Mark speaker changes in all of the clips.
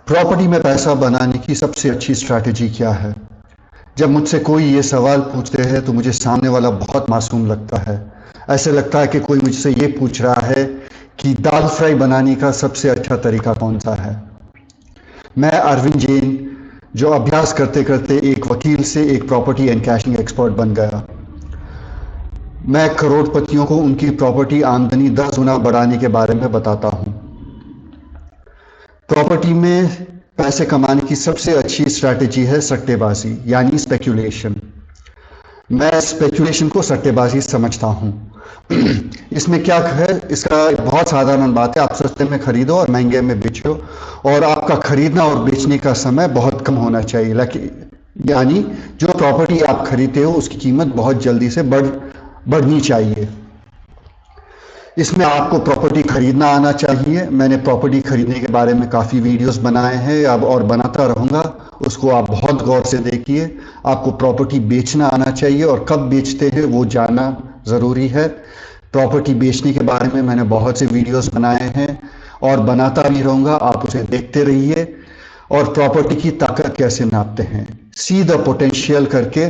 Speaker 1: Property में पैसा बनाने की सबसे अच्छी स्ट्रैटेजी क्या है? जब मुझसे कोई ये सवाल पूछते हैं तो मुझे सामने वाला बहुत मासूम लगता है। ऐसे लगता है कि कोई मुझसे ये पूछ रहा है कि दाल फ्राई बनाने का सबसे अच्छा तरीका कौन सा है। मैं अरविंद जैन, जो अभ्यास करते करते एक वकील से एक प्रॉपर्टी एंड कैशिंग एक्सपर्ट बन गया। मैं करोड़पतियों को उनकी प्रॉपर्टी आमदनी 10 गुना बढ़ाने के बारे में बताता हूँ। प्रॉपर्टी में पैसे कमाने की सबसे अच्छी स्ट्रैटेजी है सट्टेबाजी, यानी स्पेक्यूलेशन। मैं स्पेक्यूलेशन को सट्टेबाजी समझता हूँ। इसमें क्या है, इसका बहुत साधारण बात है। आप सस्ते में खरीदो और महंगे में बेचो, और आपका खरीदना और बेचने का समय बहुत कम होना चाहिए। यानी जो प्रॉपर्टी आप खरीदते हो उसकी कीमत बहुत जल्दी से बढ़नी चाहिए। इसमें आपको प्रॉपर्टी खरीदना आना चाहिए। मैंने प्रॉपर्टी खरीदने के बारे में काफ़ी वीडियोस बनाए हैं अब, और बनाता रहूँगा। उसको आप बहुत गौर से देखिए। आपको प्रॉपर्टी बेचना आना चाहिए, और कब बेचते हैं वो जानना ज़रूरी है। प्रॉपर्टी बेचने के बारे में मैंने बहुत से वीडियोस बनाए हैं और बनाता भी रहूँगा। आप उसे देखते रहिए। और प्रॉपर्टी की ताकत कैसे नापते हैं, सी द पोटेंशियल करके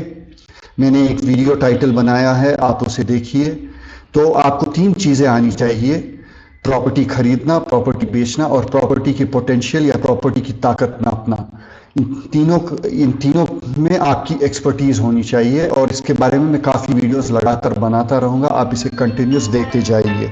Speaker 1: मैंने एक वीडियो टाइटल बनाया है, आप उसे देखिए। तो आपको 3 चीज़ें आनी चाहिए: प्रॉपर्टी खरीदना, प्रॉपर्टी बेचना, और प्रॉपर्टी की पोटेंशियल या प्रॉपर्टी की ताकत नापना। इन तीनों में आपकी एक्सपर्टीज़ होनी चाहिए, और इसके बारे में मैं काफ़ी वीडियोस लगातार बनाता रहूँगा। आप इसे कंटिन्यूस देखते जाइए।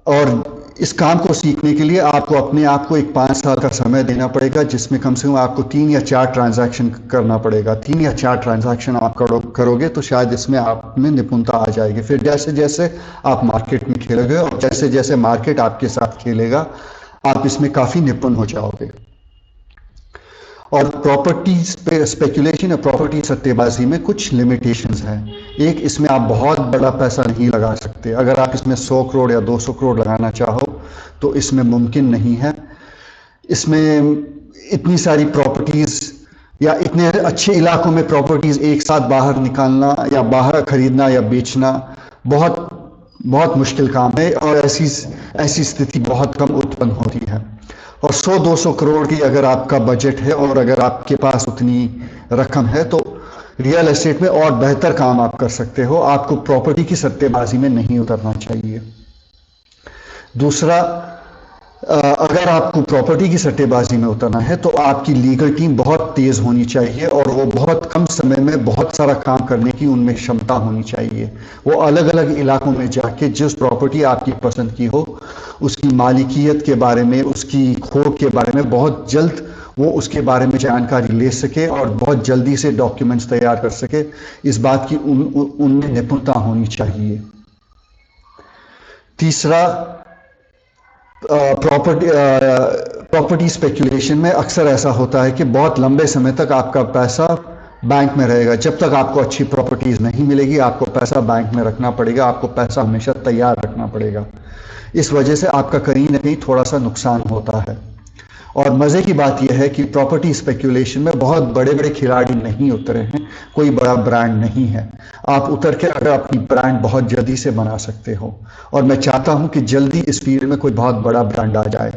Speaker 1: और इस काम को सीखने के लिए आपको अपने आप को एक 5 साल का समय देना पड़ेगा, जिसमें कम से कम आपको 3 या 4 ट्रांजैक्शन करना पड़ेगा। 3 या 4 ट्रांजैक्शन आप करोगे तो शायद इसमें आप में निपुणता आ जाएगी। फिर जैसे जैसे आप मार्केट में खेलोगे और जैसे जैसे मार्केट आपके साथ खेलेगा, आप इसमें काफ़ी निपुण हो जाओगे। और प्रॉपर्टी स्पेकुलेशन या प्रॉपर्टी सट्टेबाजी में कुछ लिमिटेशंस हैं। एक, इसमें आप बहुत बड़ा पैसा नहीं लगा सकते। अगर आप इसमें 100 करोड़ या 200 करोड़ लगाना चाहो तो इसमें मुमकिन नहीं है। इसमें इतनी सारी प्रॉपर्टीज़ या इतने अच्छे इलाकों में प्रॉपर्टीज़ एक साथ बाहर निकालना या बाहर खरीदना या बेचना बहुत बहुत मुश्किल काम है, और ऐसी स्थिति बहुत कम उत्पन्न होती है। और 100-200 करोड़ की अगर आपका बजट है और अगर आपके पास उतनी रकम है तो रियल एस्टेट में और बेहतर काम आप कर सकते हो। आपको प्रॉपर्टी की सट्टेबाजी में नहीं उतरना चाहिए। दूसरा, अगर आपको प्रॉपर्टी की सट्टेबाजी में उतरना है तो आपकी लीगल टीम बहुत तेज़ होनी चाहिए, और वो बहुत कम समय में बहुत सारा काम करने की उनमें क्षमता होनी चाहिए। वो अलग अलग इलाकों में जाके जिस प्रॉपर्टी आपकी पसंद की हो उसकी मालिकियत के बारे में, उसकी खोज के बारे में बहुत जल्द वो उसके बारे में जानकारी ले सके और बहुत जल्दी से डॉक्यूमेंट्स तैयार कर सके। इस बात की उनमें निपुणता होनी चाहिए। तीसरा, प्रॉपर्टी स्पेकुलेशन में अक्सर ऐसा होता है कि बहुत लंबे समय तक आपका पैसा बैंक में रहेगा। जब तक आपको अच्छी प्रॉपर्टीज़ नहीं मिलेगी, आपको पैसा बैंक में रखना पड़ेगा। आपको पैसा हमेशा तैयार रखना पड़ेगा। इस वजह से आपका कहीं ना कहीं थोड़ा सा नुकसान होता है। और मज़े की बात यह है कि प्रॉपर्टी स्पेकुलेशन में बहुत बड़े बड़े खिलाड़ी नहीं उतरे हैं, कोई बड़ा ब्रांड नहीं है। आप उतर के अगर अपनी ब्रांड बहुत जल्दी से बना सकते हो, और मैं चाहता हूं कि जल्दी इस फील्ड में कोई बहुत बड़ा ब्रांड आ जाए।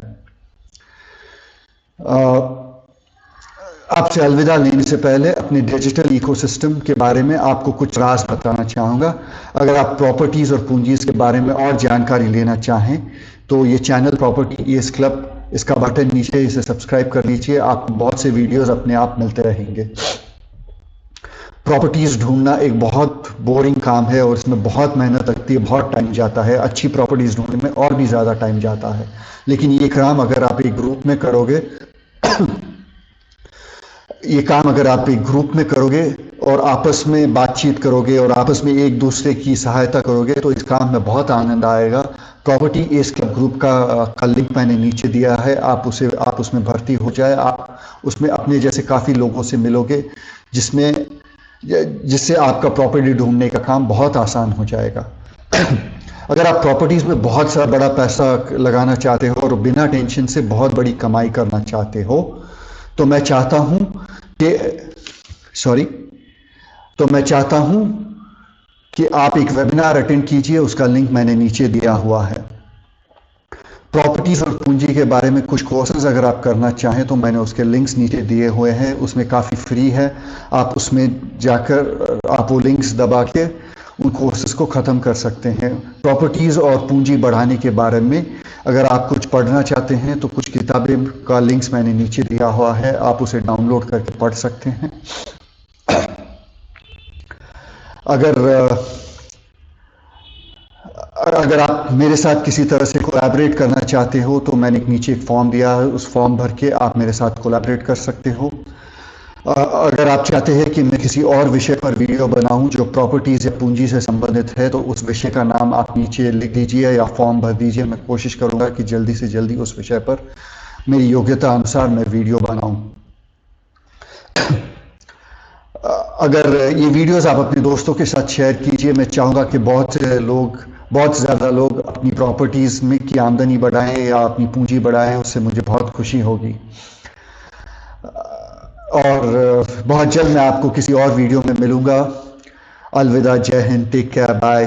Speaker 1: आपसे अलविदा लेने से पहले अपने डिजिटल इकोसिस्टम के बारे में आपको कुछ राज बताना चाहूँगा। अगर आप प्रॉपर्टीज़ और पूंजीज़ के बारे में और जानकारी लेना चाहें तो ये चैनल प्रॉपर्टी ईएस क्लब, इसका बटन नीचे, इसे सब्सक्राइब कर लीजिए। आपको बहुत से वीडियोस अपने आप मिलते रहेंगे। प्रॉपर्टीज़ ढूंढना एक बहुत बोरिंग काम है और इसमें बहुत मेहनत लगती है, बहुत टाइम जाता है। अच्छी प्रॉपर्टीज़ ढूंढने में और भी ज़्यादा टाइम जाता है। लेकिन ये काम अगर आप एक ग्रुप में करोगे और आपस में बातचीत करोगे और आपस में एक दूसरे की सहायता करोगे तो इस काम में बहुत आनंद आएगा। प्रॉपर्टी ईएस क्लब ग्रुप का लिंक मैंने नीचे दिया है। आप उसमें भर्ती हो जाए। आप उसमें अपने जैसे काफ़ी लोगों से मिलोगे, जिससे आपका प्रॉपर्टी ढूंढने का काम बहुत आसान हो जाएगा। अगर आप प्रॉपर्टीज़ में बहुत सारा बड़ा पैसा लगाना चाहते हो और बिना टेंशन से बहुत बड़ी कमाई करना चाहते हो तो मैं चाहता हूं कि आप एक वेबिनार अटेंड कीजिए। उसका लिंक मैंने नीचे दिया हुआ है। प्रॉपर्टीज़ और पूंजी के बारे में कुछ कोर्सेज अगर आप करना चाहें तो मैंने उसके लिंक्स नीचे दिए हुए हैं, उसमें काफ़ी फ्री है। आप उसमें जाकर आप वो लिंक्स दबा के उन कोर्सेज को ख़त्म कर सकते हैं। प्रॉपर्टीज़ और पूंजी बढ़ाने के बारे में अगर आप कुछ पढ़ना चाहते हैं तो कुछ किताबें का लिंक्स मैंने नीचे दिया हुआ है, आप उसे डाउनलोड करके पढ़ सकते हैं। अगर अगर आप मेरे साथ किसी तरह से कोलैबोरेट करना चाहते हो तो मैंने नीचे एक फॉर्म दिया है, उस फॉर्म भर के आप मेरे साथ कोलैबोरेट कर सकते हो। अगर आप चाहते हैं कि मैं किसी और विषय पर वीडियो बनाऊं जो प्रॉपर्टीज़ या पूंजी से संबंधित है तो उस विषय का नाम आप नीचे लिख दीजिए या फॉर्म भर दीजिए। मैं कोशिश करूंगा कि जल्दी से जल्दी उस विषय पर मेरी योग्यता अनुसार मैं वीडियो बनाऊं। अगर ये वीडियोस आप अपने दोस्तों के साथ शेयर कीजिए। मैं चाहूँगा कि बहुत ज़्यादा लोग अपनी प्रॉपर्टीज़ में की आमदनी बढ़ाएं या अपनी पूंजी बढ़ाएं, उससे मुझे बहुत खुशी होगी। और बहुत जल्द मैं आपको किसी और वीडियो में मिलूँगा। अलविदा, जय हिंद, टेक केयर, बाय।